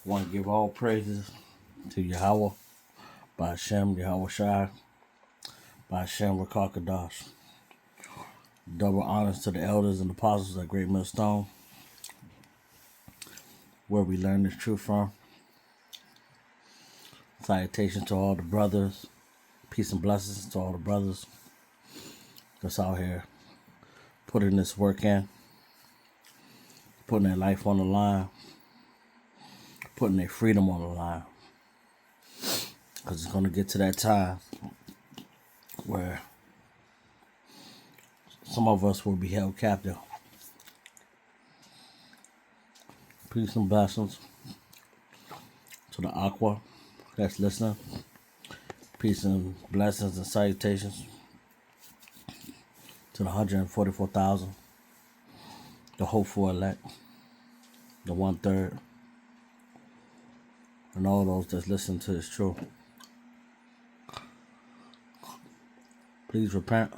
Want to give all praises to Yahweh, by Hashem, Yahweh Shai, by Hashem, Rakakadash. Double honors to the elders and apostles at Great Millstone, where we learn this truth from. Salutations to all the brothers. Peace and blessings to all the brothers that's out here putting this work in, putting their life on the line, putting their freedom on the line. Because it's going to get to that time where some of us will be held captive. Peace and blessings to the Aqua that's listening. Peace and blessings and salutations to the 144,000, the hopeful elect, the 1/3, and all those that's listening to this truth. Please repent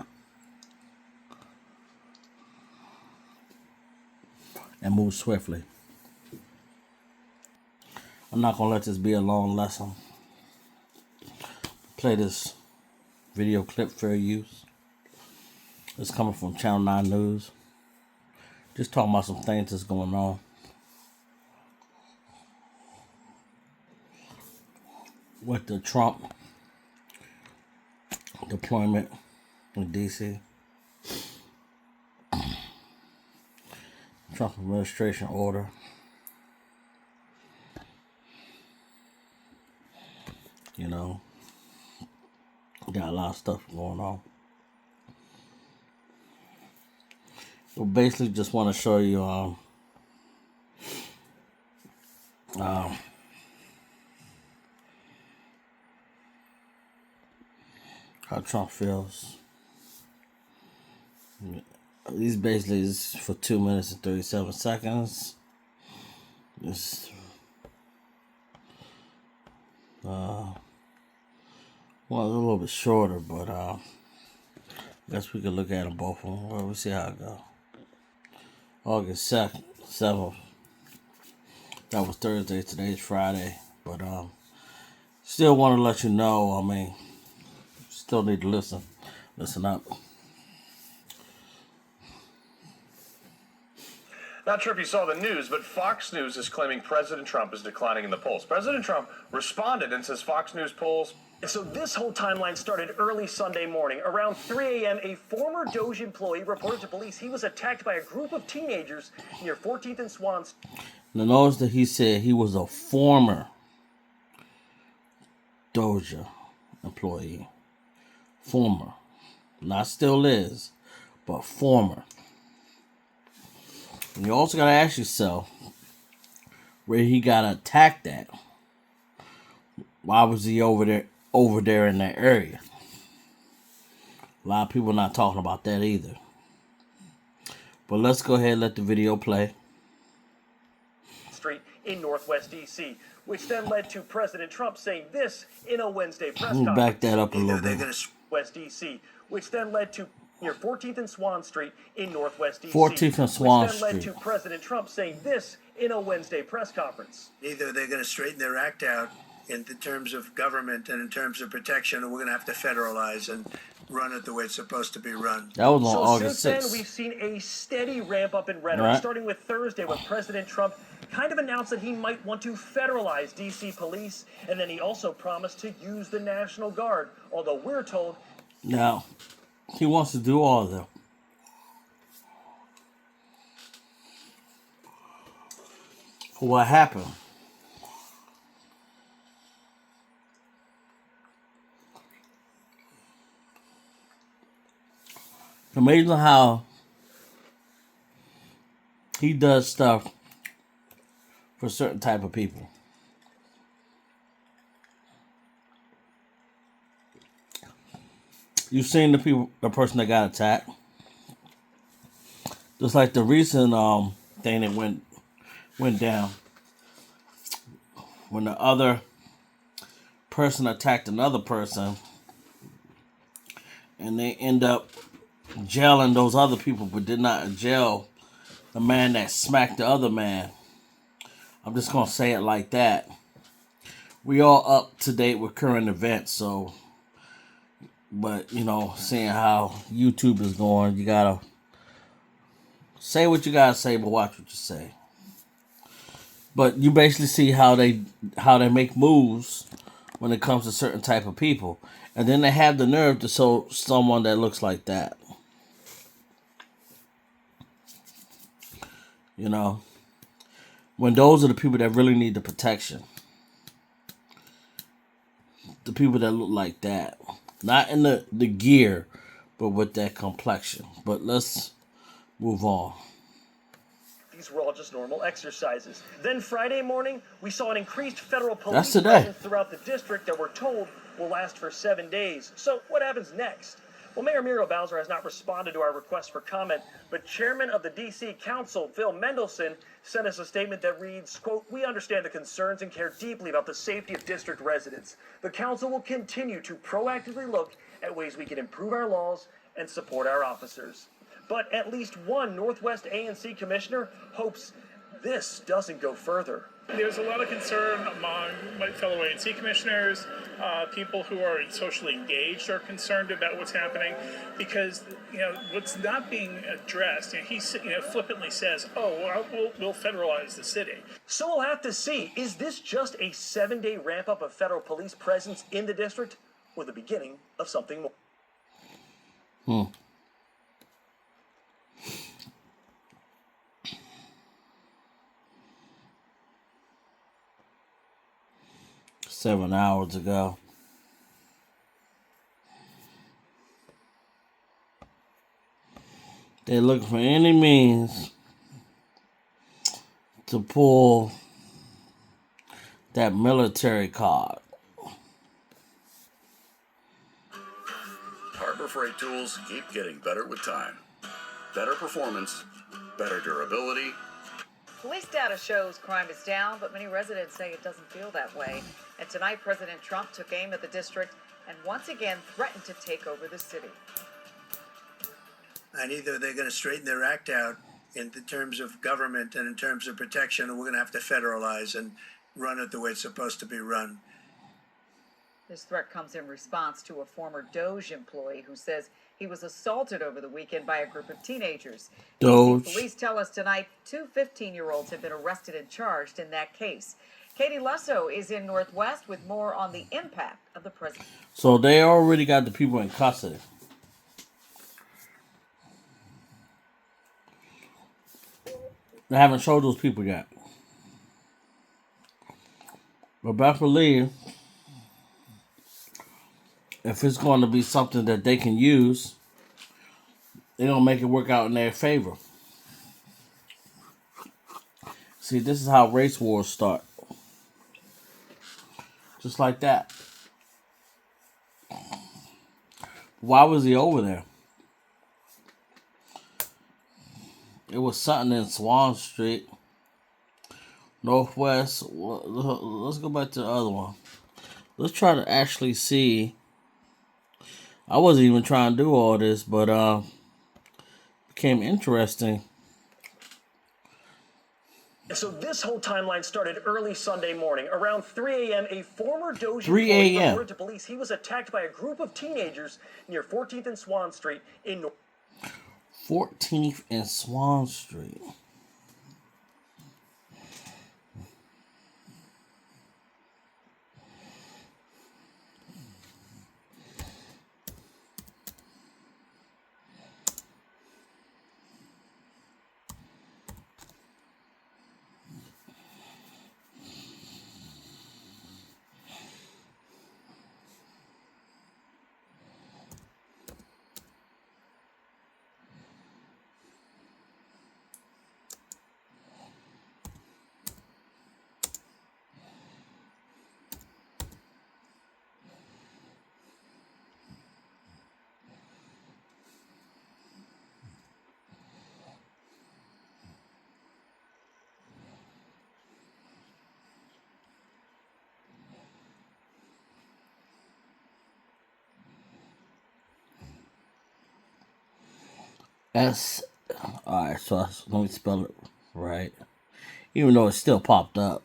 and move swiftly. I'm not going to let this be a long lesson. Play this video clip for use. It's coming from Channel 9 News. Just talking about some things that's going on. With the Trump deployment in D.C. Trump administration order. You know, got a lot of stuff going on. So basically just want to show you how Trump feels. These basically is for 2 minutes and 37 seconds. It's well, a little bit shorter, but I guess we could look at them both of them. Well, we'll see how it goes. August 7th. That was Thursday. Today's Friday. But still want to let you know, still need to listen. Listen up. Not sure if you saw the news, but Fox News is claiming President Trump is declining in the polls. President Trump responded and says Fox News polls. So this whole timeline started early Sunday morning. Around 3 a.m., a former Doge employee reported to police he was attacked by a group of teenagers near 14th and Swan. Now notice that he said he was a former Doja employee. Former. Not still is, but former. And you also got to ask yourself where he got attacked at. Why was he over there in that area? A lot of people not talking about that either. But let's go ahead and let the video play. Street in Northwest D.C., which then led to President Trump saying this in a Wednesday press conference. Back that up a little bit. West D.C., which then led to near 14th and Swan Street in Northwest D.C. 14th and Swan Street. Which then led to President Trump saying this in a Wednesday press conference. Either they're going to straighten their act out in terms of government and in terms of protection, or we're going to have to federalize and run it the way it's supposed to be run. That was on August 6th. Since then, we've seen a steady ramp up in rhetoric, starting with Thursday when President Trump kind of announced that he might want to federalize D.C. police, and then he also promised to use the National Guard, although we're told... Now, he wants to do all of them. For what happened? It's amazing how he does stuff for certain type of people. You've seen the person that got attacked. Just like the recent thing that went down when the other person attacked another person, and they end up jailing those other people, but did not jail the man that smacked the other man. I'm just gonna say it like that. We all up to date with current events, so but seeing how YouTube is going, you gotta say what you gotta say, but watch what you say. But you basically see how they make moves when it comes to certain type of people, and then they have the nerve to show someone that looks like that. When those are the people that really need the protection, the people that look like that, not in the gear, but with that complexion. But let's move on. These were all just normal exercises. Then Friday morning, we saw an increased federal police That's today. presence throughout the district that we're told will last for 7 days. So what happens next? Well, Mayor Muriel Bowser has not responded to our request for comment, but Chairman of the D.C. Council, Phil Mendelson, sent us a statement that reads, quote, "We understand the concerns and care deeply about the safety of district residents. The council will continue to proactively look at ways we can improve our laws and support our officers." But at least one Northwest ANC commissioner hopes this doesn't go further. There's a lot of concern among my fellow ANC commissioners. People who are socially engaged are concerned about what's happening because what's not being addressed. He flippantly says, "Oh, well, we'll federalize the city." So we'll have to see, is this just a 7-day ramp up of federal police presence in the district or the beginning of something more? 7 hours ago. They're looking for any means to pull that military card. Harbor Freight tools keep getting better with time. Better performance, better durability. Police data shows crime is down, but many residents say it doesn't feel that way. And tonight, President Trump took aim at the district and once again threatened to take over the city. And either they're going to straighten their act out in the terms of government and in terms of protection, or we're going to have to federalize and run it the way it's supposed to be run. This threat comes in response to a former DOJ employee who says he was assaulted over the weekend by a group of teenagers. DOJ. DC police tell us tonight 2 15-year-olds have been arrested and charged in that case. Katie Lusso is in Northwest with more on the impact of the president. So they already got the people in custody. They haven't showed those people yet. But best believe, if it's going to be something that they can use, they're going to make it work out in their favor. See, this is how race wars start. Just like that. Why was he over there? It was something in Swan Street. Northwest. Let's go back to the other one. Let's try to actually see. I wasn't even trying to do all this, but it became interesting. So this whole timeline started early Sunday morning. Around 3 a.m., a former DOJ 3 employee a.m. reported to police he was attacked by a group of teenagers near 14th and Swan Street in 14th and Swan Street. Alright, so let me spell it right. even though it still popped up.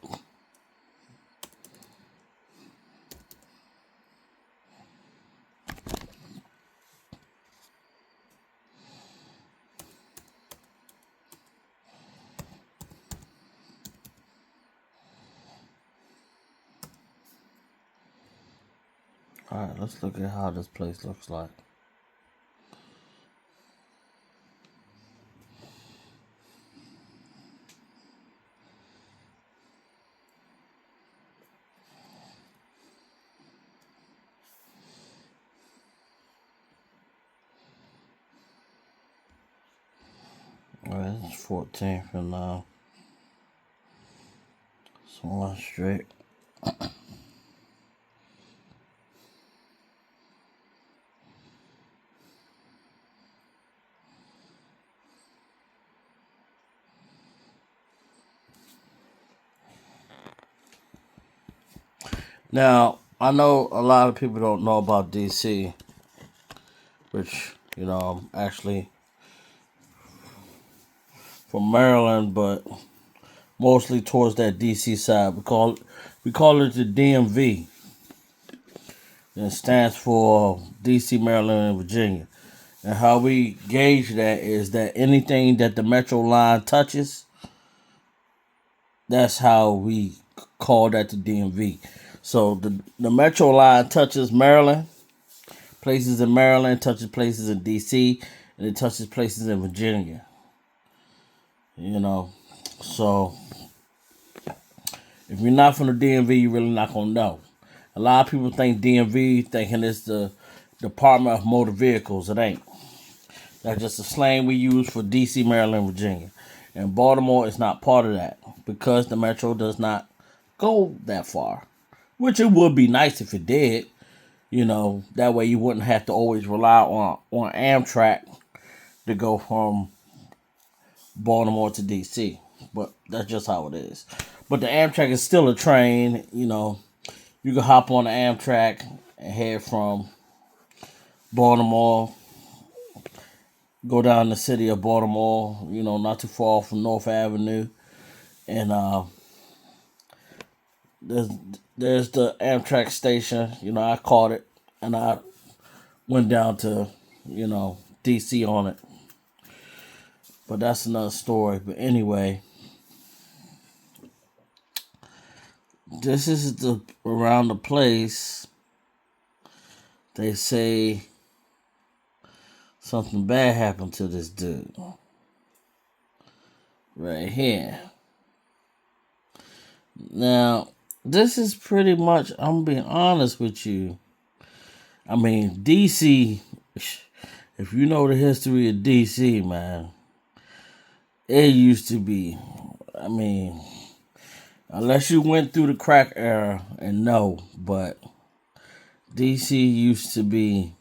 Alright, let's look at how this place looks like. Alright, this is 14th and Swan Street. Now, I know a lot of people don't know about DC, which, you know, I'm actually from Maryland, but mostly towards that DC side. We call it the DMV. And it stands for DC, Maryland, and Virginia. And how we gauge that is that anything that the Metro line touches, that's how we call that the DMV. So the Metro line touches Maryland, places in Maryland, touches places in DC, and it touches places in Virginia. You know, so if you're not from the DMV, you're really not gonna know. A lot of people think DMV thinking it's the Department of Motor Vehicles. It ain't. That's just a slang we use for DC, Maryland, Virginia. And Baltimore is not part of that because the Metro does not go that far. Which it would be nice if it did. You know, that way you wouldn't have to always rely on Amtrak to go from Baltimore to DC. But that's just how it is. But the Amtrak is still a train. You know, you can hop on the Amtrak and head from Baltimore, go down the city of Baltimore, you know, not too far from North Avenue. And there's the Amtrak station. You know, I caught it and I went down to, you know, DC on it. But that's another story. But anyway, this is around the place. They say something bad happened to this dude. Right here. Now, this is pretty much, I'm being honest with you. I mean, DC, if you know the history of DC, man, it used to be, I mean, unless you went through the crack era and know, but DC used to be,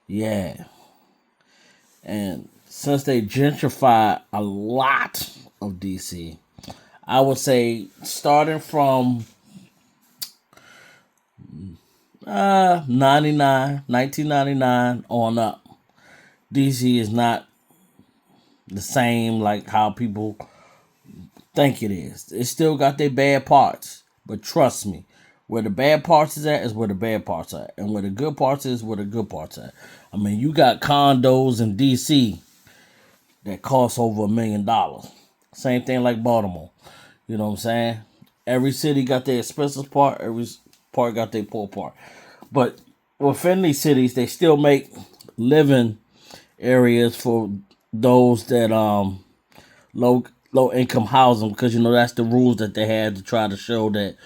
yeah. And since they gentrified a lot of DC, I would say starting from 1999 on up, DC is not the same like how people think it is. It still got their bad parts, but trust me, where the bad parts is at is where the bad parts are, and where the good parts is where the good parts are. I mean, you got condos in DC that cost over $1 million. Same thing like Baltimore. You know what I'm saying? Every city got their expensive part. Every part got their poor part. But within these cities, they still make living areas for those that low income housing, because, you know, that's the rules that they had to try to show that,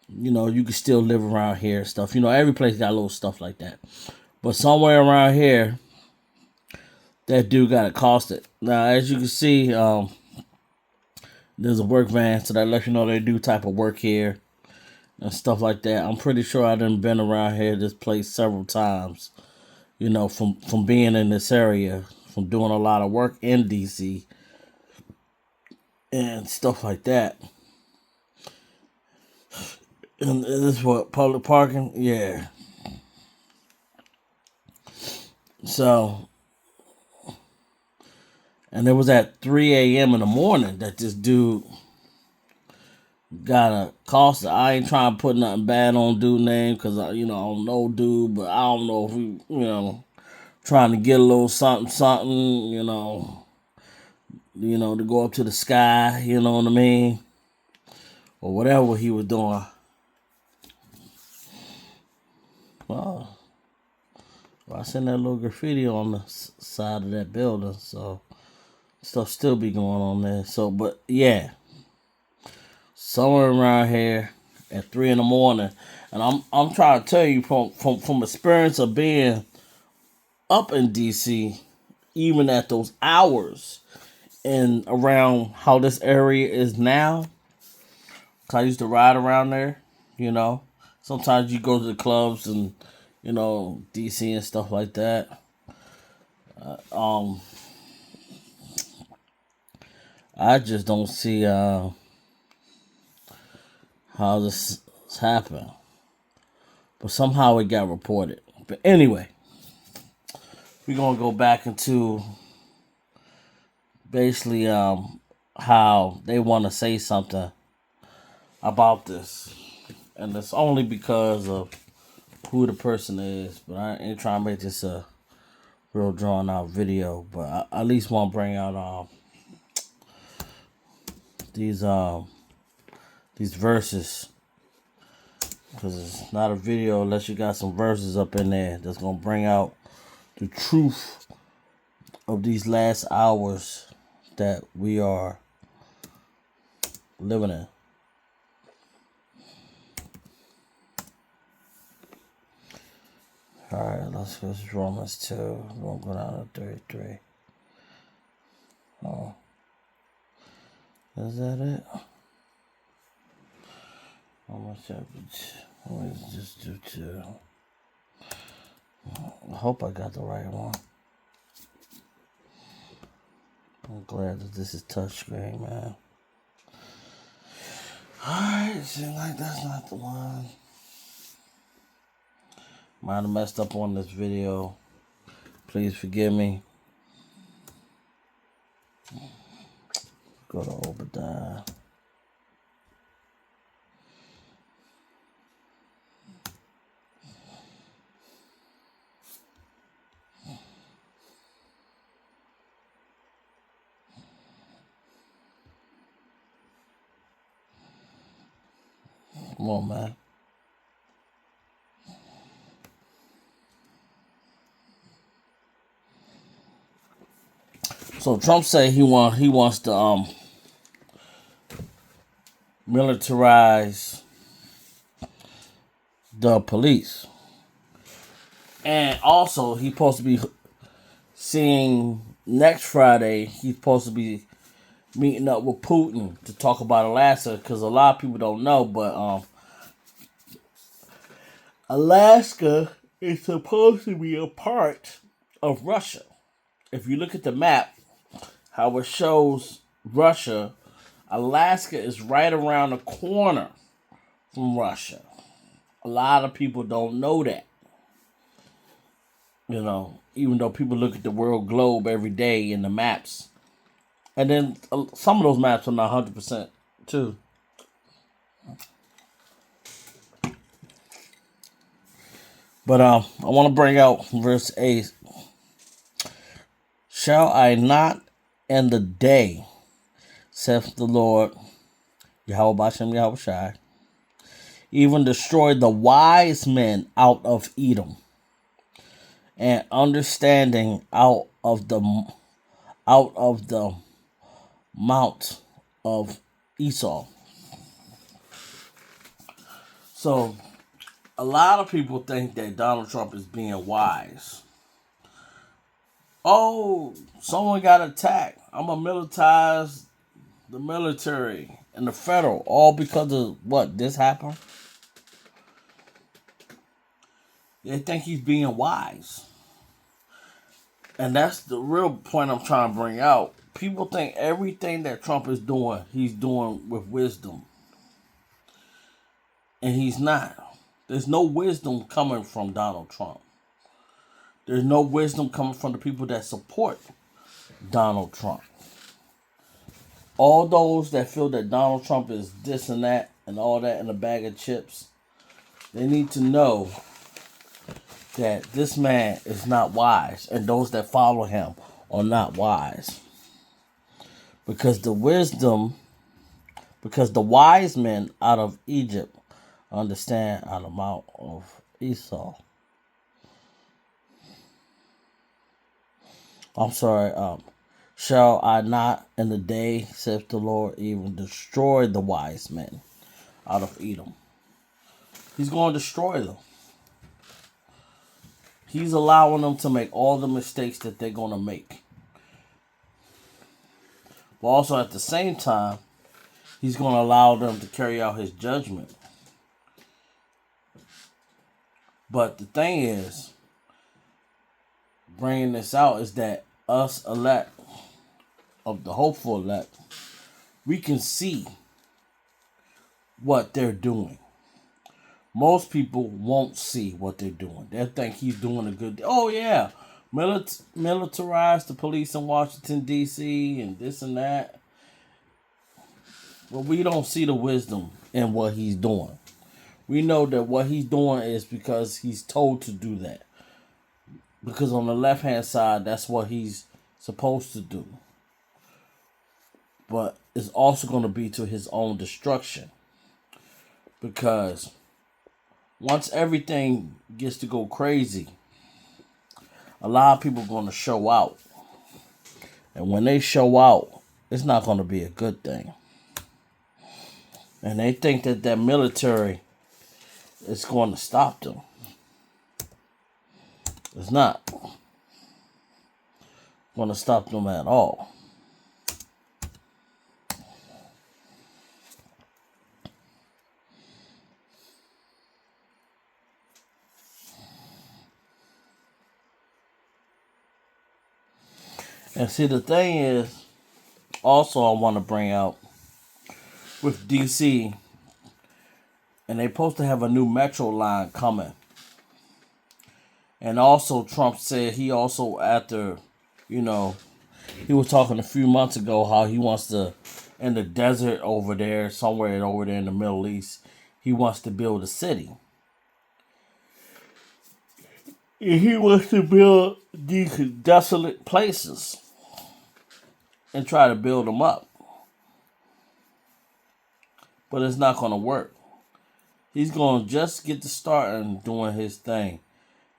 you know, you can still live around here and stuff. You know, every place got little stuff like that. But somewhere around here, that dude got accosted. Now, as you can see, there's a work van, so that lets you know they do type of work here and stuff like that. I'm pretty sure I done been around here, this place, several times. You know, from being in this area, from doing a lot of work in DC and stuff like that. And this is what, public parking? Yeah. So, And it was at 3 a.m. in the morning that this dude got accosted. I ain't trying to put nothing bad on dude's name because, I don't know dude, but I don't know if he, trying to get a little something, to go up to the sky, you know what I mean? Or whatever he was doing. Well, I seen that little graffiti on the side of that building, so stuff still be going on there. So, but yeah, somewhere around here at 3 in the morning, and I'm trying to tell you from experience of being up in DC, even at those hours, and around how this area is now. 'Cause I used to ride around there, Sometimes you go to the clubs and, DC and stuff like that. I just don't see how this happened. But somehow it got reported. But anyway, we're going to go back into basically how they want to say something about this. And it's only because of who the person is. But I ain't trying to make this a real drawn out video. But I at least want to bring out these verses. Because it's not a video unless you got some verses up in there that's going to bring out the truth of these last hours that we are living in. Alright, let's go to Romans 2. We'll go down to 33. Oh. Is that it? Romans chapter 2. Let's just do 2. I hope I got the right one. I'm glad that this is touchscreen, man. Alright, seems like that's not the one. Might have messed up on this video. Please forgive me. Go to Obadiah. Come on, man. So Trump say he wants to militarize the police, and also he's supposed to be seeing next Friday. He's supposed to be meeting up with Putin to talk about Alaska, because a lot of people don't know, but Alaska is supposed to be a part of Russia. If you look at the map, how it shows Russia, Alaska is right around the corner from Russia. A lot of people don't know that. Even though people look at the world globe every day in the maps. And then some of those maps are not 100% too. But I want to bring out verse 8. Shall I not in the day, saith the Lord, Yahweh Bashem Yahweh Shai, even destroy the wise men out of Edom, and understanding out of the mount of Esau. So a lot of people think that Donald Trump is being wise. Oh, someone got attacked. I'm going to militarize the military and the federal. All because of what? This happened? They think he's being wise. And that's the real point I'm trying to bring out. People think everything that Trump is doing, he's doing with wisdom. And he's not. There's no wisdom coming from Donald Trump. There's no wisdom coming from the people that support Donald Trump. All those that feel that Donald Trump is this and that and all that in a bag of chips, they need to know that this man is not wise, and those that follow him are not wise. Because the wise men out of Egypt understand out of the mouth of Esau. I'm sorry, shall I not in the day, saith the Lord, even destroy the wise men out of Edom? He's going to destroy them. He's allowing them to make all the mistakes that they're going to make. But also at the same time, he's going to allow them to carry out his judgment. But the thing is, bringing this out is that us elect, of the hopeful elect, we can see what they're doing. Most people won't see what they're doing. They'll think he's doing a good... Oh, yeah. Militarize the police in Washington, D.C. and this and that. But we don't see the wisdom in what he's doing. We know that what he's doing is because he's told to do that. Because on the left-hand side, that's what he's supposed to do. But it's also going to be to his own destruction. Because once everything gets to go crazy, a lot of people are going to show out. And when they show out, it's not going to be a good thing. And they think that that military is going to stop them. It's not going to stop them at all. And see, the thing is, also I want to bring out with DC, and they're supposed to have a new metro line coming. And also Trump said he also, after, he was talking a few months ago how he wants to, in the desert over there, somewhere over there in the Middle East, he wants to build a city. And he wants to build these desolate places and try to build them up. But it's not going to work. He's going to just get to start and doing his thing.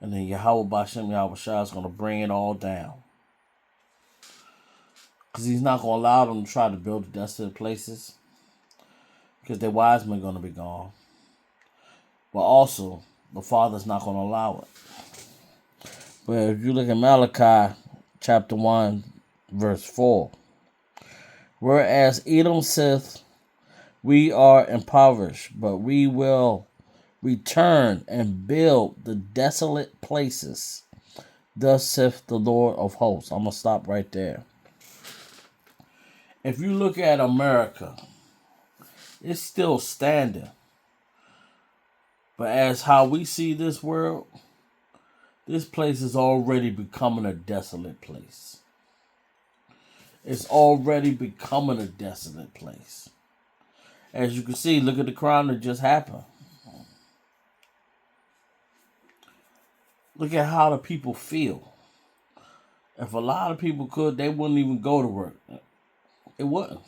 And then Yahweh Bashem Yahweh Shah is going to bring it all down. Because he's not going to allow them to try to build the desolate places. Because their wise men are going to be gone. But also, the Father's not going to allow it. But if you look at Malachi chapter 1, verse 4. Whereas Edom saith, we are impoverished, but we will return and build the desolate places. Thus saith the Lord of hosts. I'm going to stop right there. If you look at America, it's still standing. But as how we see this world, this place is already becoming a desolate place. It's already becoming a desolate place. As you can see, look at the crime that just happened. Look at how the people feel. If a lot of people could, they wouldn't even go to work. It wouldn't.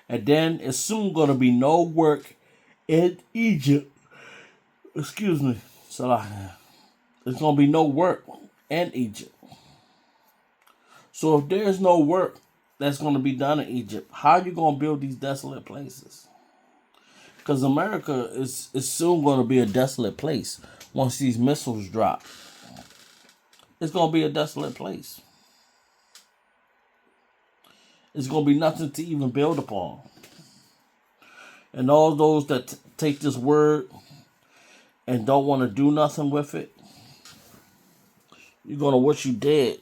And then it's soon going to be no work in Egypt. Excuse me. There's going to be no work in Egypt. So if there's no work that's going to be done in Egypt, how are you going to build these desolate places? Because America is soon going to be a desolate place once these missiles drop. It's going to be a desolate place. It's going to be nothing to even build upon. And all those that take this word and don't want to do nothing with it, you're going to wish you dead.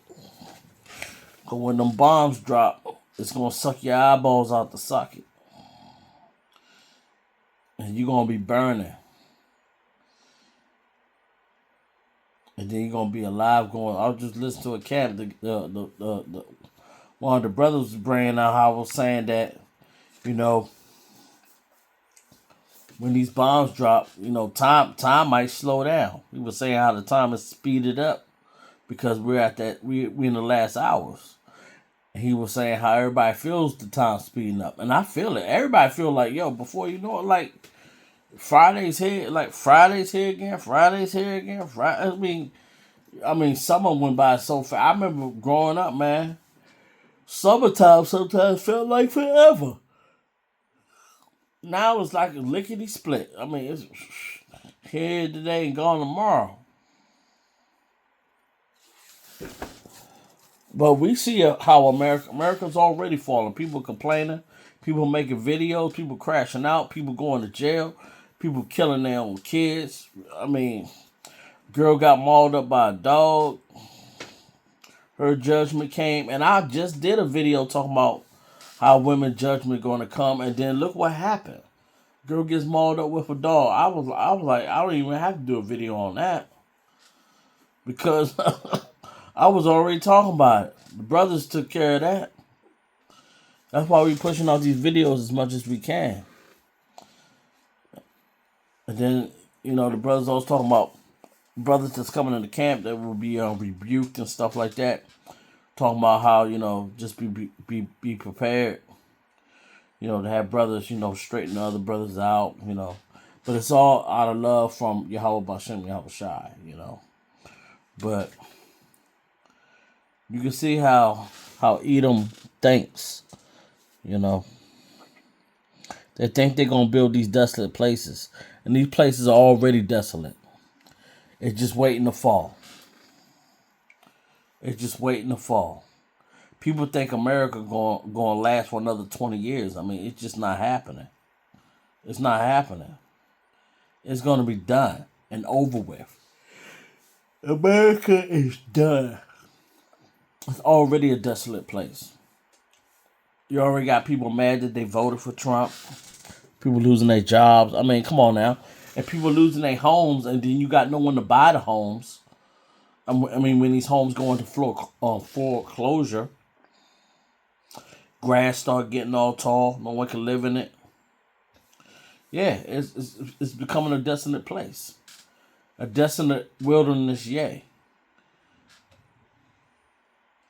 Because when them bombs drop, it's going to suck your eyeballs out the socket. And you're going to be burning. And And then you're gonna be alive going. I was just listening to a camp. The one of the brothers was bringing out how I was saying that, you know, when these bombs drop, you know, time might slow down. He was saying how the time is speeded up because we're in the last hours. And he was saying how everybody feels the time speeding up, and I feel it. Everybody feel like, yo, before you know it, like Friday's here again. Friday's here again. I mean, summer went by so fast. I remember growing up, man. Summertime sometimes felt like forever. Now it's like a lickety split. I mean, it's here today and gone tomorrow. But we see how America's already falling. People complaining, people making videos, people crashing out, people going to jail, people killing their own kids. I mean, girl got mauled up by a dog. Her judgment came, and I just did a video talking about how women's judgment going to come, and then look what happened. Girl gets mauled up with a dog. I was like, I don't even have to do a video on that because I was already talking about it. The brothers took care of that. That's why we're pushing out these videos as much as we can. And then, you know, the brothers always talking about brothers that's coming into camp that will be rebuked and stuff like that. Talking about how, you know, just be prepared. You know, to have brothers, you know, straighten the other brothers out, you know. But it's all out of love from Yahweh Bashem, Yahweh Shai, you know. But you can see how Edom thinks, you know. They think they're going to build these desolate places. And these places are already desolate. It's just waiting to fall. It's just waiting to fall. People think America going to last for another 20 years. I mean, it's just not happening. It's not happening. It's going to be done and over with. America is done. It's already a desolate place. You already got people mad that they voted for Trump. People losing their jobs. I mean, come on now. And people losing their homes, and then you got no one to buy the homes. I mean, when these homes go into foreclosure, grass start getting all tall. No one can live in it. Yeah, it's becoming a desolate place. A desolate wilderness, yay.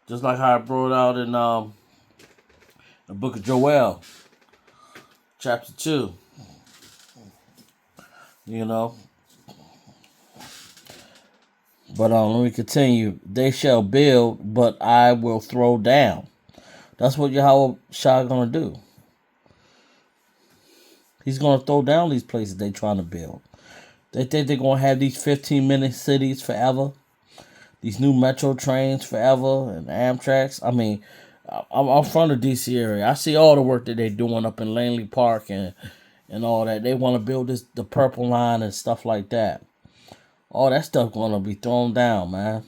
Just like how I brought out in the book of Joel, chapter 2. You know. But let me continue. They shall build, but I will throw down. That's what Yahweh Shai going to do. He's going to throw down these places they're trying to build. They think they're going to have these 15-minute cities forever. These new metro trains forever and Amtraks. I mean, I'm from the D.C. area. I see all the work that they're doing up in Langley Park and all that. They want to build the Purple Line and stuff like that. All that stuff going to be thrown down, man.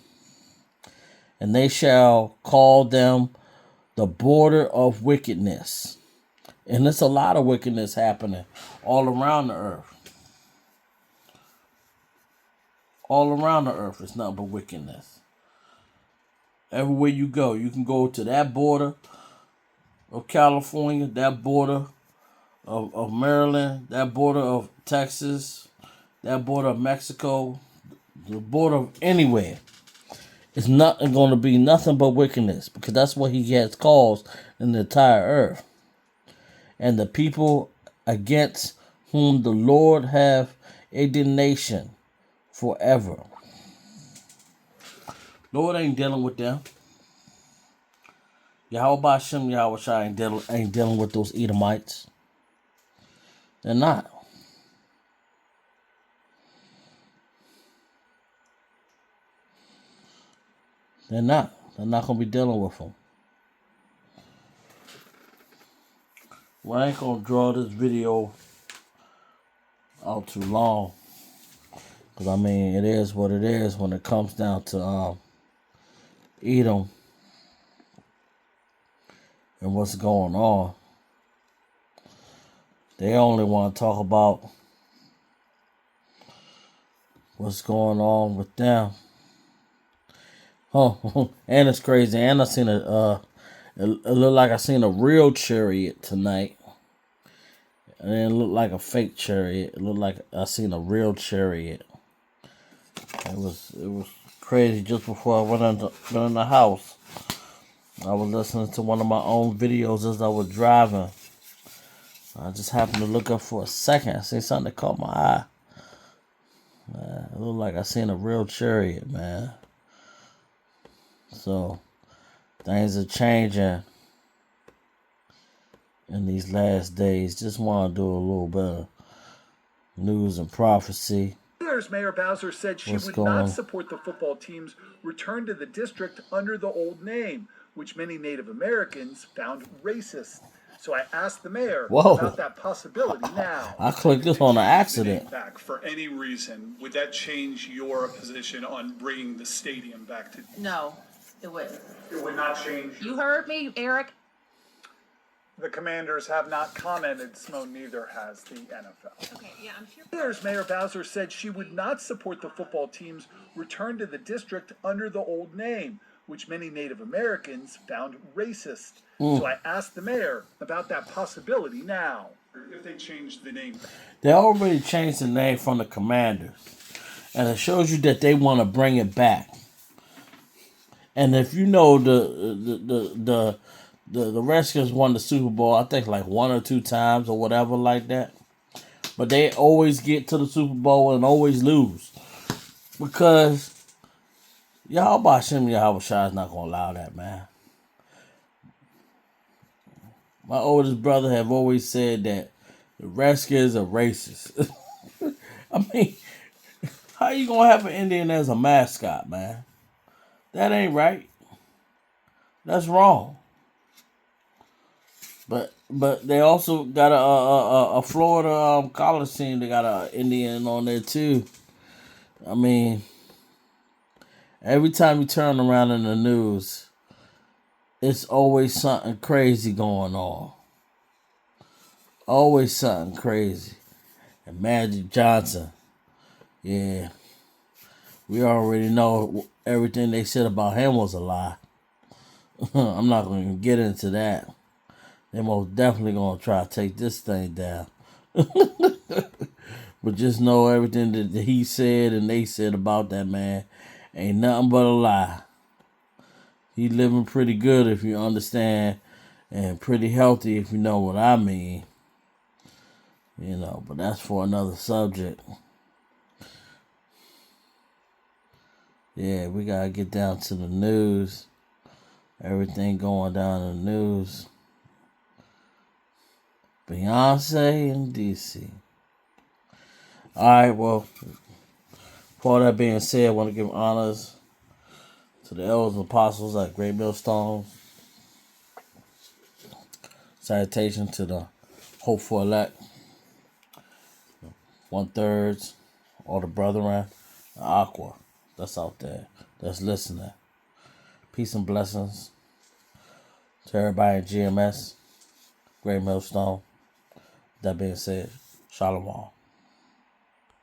And they shall call them the border of wickedness. And there's a lot of wickedness happening all around the earth. All around the earth is nothing but wickedness. Everywhere you go, you can go to that border of California, that border of Maryland, that border of Texas, that border of Mexico, the border of anywhere. It's not going to be nothing but wickedness, because that's what he has caused in the entire earth. And the people against whom the Lord have indignation forever. Lord ain't dealing with them. Yahweh Bashem, Yahweh Shai ain't dealing with those Edomites. They're not. They're not. They're not going to be dealing with them. Well, I ain't going to draw this video out too long. Because, I mean, it is what it is when it comes down to Edom and what's going on. They only want to talk about what's going on with them. Oh, and it's crazy. And I seen it looked like I seen a real chariot tonight. And it looked like a fake chariot. It looked like I seen a real chariot. It was crazy. Just before I went in the house, I was listening to one of my own videos as I was driving. I just happened to look up for a second. I seen something that caught my eye. It looked like I seen a real chariot, man. So things are changing in these last days. Just want to do a little bit of news and prophecy. Mayor Bowser said she would not support the football team's return to the district under the old name, which many Native Americans found racist. So I asked the mayor about that possibility now. I clicked this on an accident. Back for any reason, would that change your position on bringing the stadium back to? No, it wouldn't. It would not change. You heard me, Eric. The Commanders have not commented, Simone, neither has the NFL. Okay, yeah, I'm sure. Mayor Bowser said she would not support the football team's return to the district under the old name, which many Native Americans found racist. So I asked the mayor about that possibility now. If they changed the name. They already changed the name from the Commanders. And it shows you that they want to bring it back. And if you know the Redskins won the Super Bowl, I think like 1 or 2 times or whatever like that. But they always get to the Super Bowl and always lose. Because Yahweh Shem Yahweh Shai is not going to allow that, man. My oldest brother have always said that the Redskins are racist. I mean, how you going to have an Indian as a mascot, man? That ain't right. That's wrong. But they also got a Florida college team. They got an Indian on there too. I mean, every time you turn around in the news, it's always something crazy going on. Always something crazy. And Magic Johnson, yeah, we already know everything they said about him was a lie. I'm not going to get into that. They're most definitely going to try to take this thing down. But just know everything that he said and they said about that man ain't nothing but a lie. He living pretty good if you understand, and pretty healthy if you know what I mean. You know, but that's for another subject. Yeah, we got to get down to the news. Everything going down in the news. Beyonce in D.C. All right, well, for that being said, I want to give honors to the elders and apostles at Great Millstone. Salutation to the hopeful elect. 1/3, all the brethren, Aqua that's out there, that's listening. Peace and blessings to everybody in GMS, Great Millstone. That being said, Shalom.